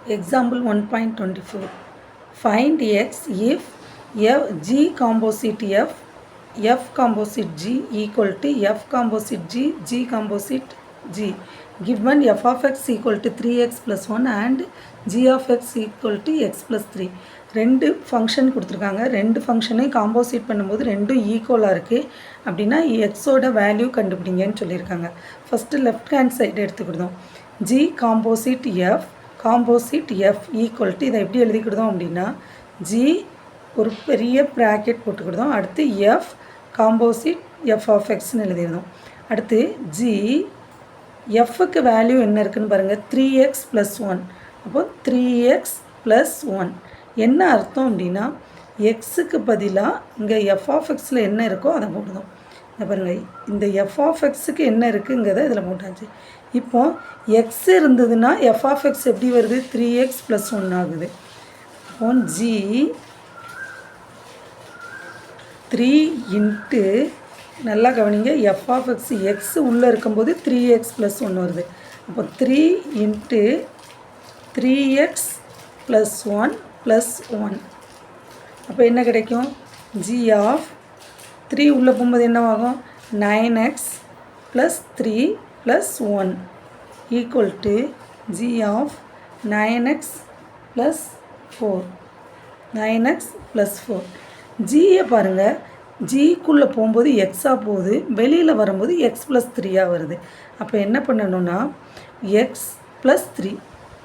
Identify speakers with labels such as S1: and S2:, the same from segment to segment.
S1: Example 1.24. Find x if G composite F composite G equal to F composite G, G composite G. Given f of x equal to 3x plus 1 and g of x equal to x plus 3. ரெண்டு function கொடுத்துருக்காங்க. ரெண்டு ஃபங்க்ஷனையும் composite பண்ணும்போது ரெண்டும் ஈக்குவலாக இருக்குது அப்படின்னா எக்ஸோட value கண்டுபிடிங்கன்னு சொல்லியிருக்காங்க. ஃபஸ்ட்டு லெஃப்ட் ஹேண்ட் சைடு எடுத்துக்கிட்டோம். G composite F composite F equal to இதை எப்படி எழுதிக்கிட்டோம் அப்படின்னா ஜி ஒரு பெரிய ப்ராக்கெட் போட்டுக்கிட்டோம். அடுத்து எஃப் காம்போசிட் எஃப் ஆஃப் எக்ஸ்ன்னு எழுதியிருந்தோம். அடுத்து ஜி எஃப்க்கு வேல்யூ என்ன இருக்குதுன்னு பாருங்கள், 3x + 1. அப்போது 3x + 1 என்ன அர்த்தம் அப்படின்னா எக்ஸுக்கு பதிலாக இங்கே எஃப் ஆஃப் எக்ஸில் என்ன இருக்கோ அதை போட்டுதோம். இதை பாருங்கள், இந்த எஃப் ஆஃப் எக்ஸுக்கு என்ன இருக்குங்கிறத இதில் போட்டாச்சு. இப்போது எக்ஸ் இருந்ததுன்னா எஃப் ஆஃப் எக்ஸ் எப்படி வருது, 3x + 1 ஆகுது. அப்போ ஜி 3 இன்ட்டு நல்லா கவனிங்க, எஃப் ஆஃப் எக்ஸ் எக்ஸ் உள்ளே இருக்கும்போது 3x + 1 வருது. அப்போ 3 இன்ட்டு 3x + 1 + 1. அப்போ என்ன கிடைக்கும், ஜி ஆஃப் 3 உள்ளே போகும்போது என்னவாகும், 9x + 3 + 1 equal to g of 9x + 4. 9x + 4. ஜியை பாருங்கள், ஜிக்குள்ளே போகும்போது எக்ஸாக போகுது, வெளியில் வரும்போது x + 3 வருது. அப்போ என்ன பண்ணணும்னா x + 3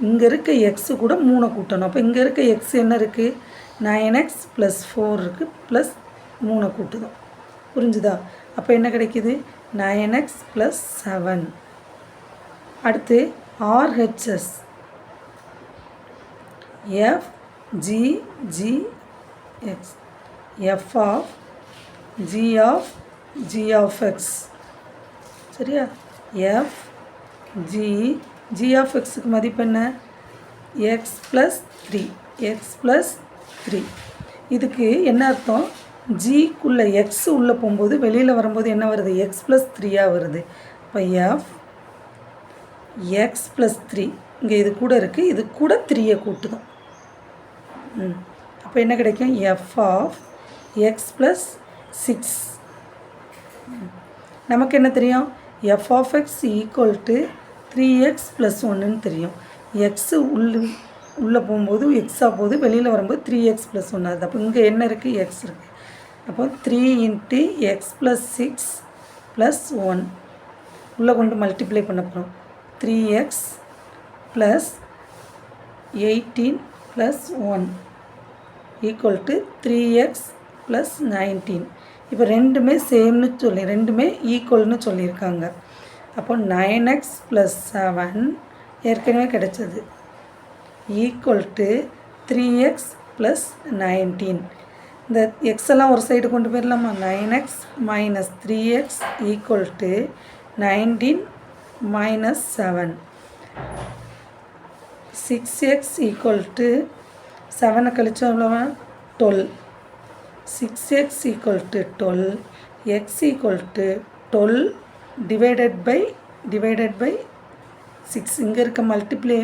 S1: இங்கே இருக்க எக்ஸு கூட 3 கூட்டணும். அப்போ இங்கே இருக்க எக்ஸ் என்ன இருக்குது, 9x + 4 இருக்குது, ப்ளஸ் 3 கூட்டுதோம். புரிஞ்சுதா? அப்போ என்ன கிடைக்கிது, 9x + 7. அடுத்து RHS f g g x f of g of x சரியா, எஃப் ஜி ஆஃப் எக்ஸுக்கு மதிப்பு என்ன, x + 3 x + 3. இதுக்கு என்ன அர்த்தம், ஜிக்குள்ளே எக்ஸ் உள்ளே போகும்போது வெளியில் வரும்போது என்ன வருது, x + 3 வருது. இப்போ எஃப் x + 3 இங்கே இது கூட இருக்குது, இது கூட 3 கூட்டுதோம். அப்போ என்ன கிடைக்கும், எஃப் ஆஃப் x + 6. நமக்கு என்ன தெரியும், f of x equal to 3x + 1ன்னு தெரியும். எக்ஸு உள்ளே போகும்போது எக்ஸாக போகுது, வெளியில் வரும்போது 3x + 1 ஆகுது. அப்போ இங்கே என்ன இருக்குது, எக்ஸ் இருக்குது. அப்போ 3 இன்ட்டு x + 6 + 1 உள்ளே கொண்டு மல்டிப்ளை பண்ண போகிறோம். 3x + 18 + 1 equal to 3x + 19. இப்போ ரெண்டுமே சேம்னு ரெண்டுமே ஈக்குவல்னு சொல்லியிருக்காங்க. அப்போ 9x + 7 ஏற்கனவே கிடைச்சது ஈக்குவல் டு 3x + 19. இந்த எக்ஸெல்லாம் ஒரு சைடு கொண்டு போயிடலாமா, 9x - 3x equal to 19 - 7. 6x equal to 7 கழிச்சோம் எவ்வளோ, 12. 6x equal to 12, x equal to 12 divided by 6. இங்கே இருக்க மல்டிப்ளை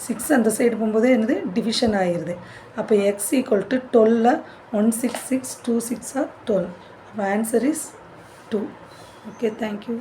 S1: 6 அந்த சைடு போகும்போது என்னது டிவிஷன் ஆகிடுது. அப்போ x ஈக்குவல் டு 12 166 2 6 12. அப்போ ஆன்சர் இஸ் 2. Okay, thank you.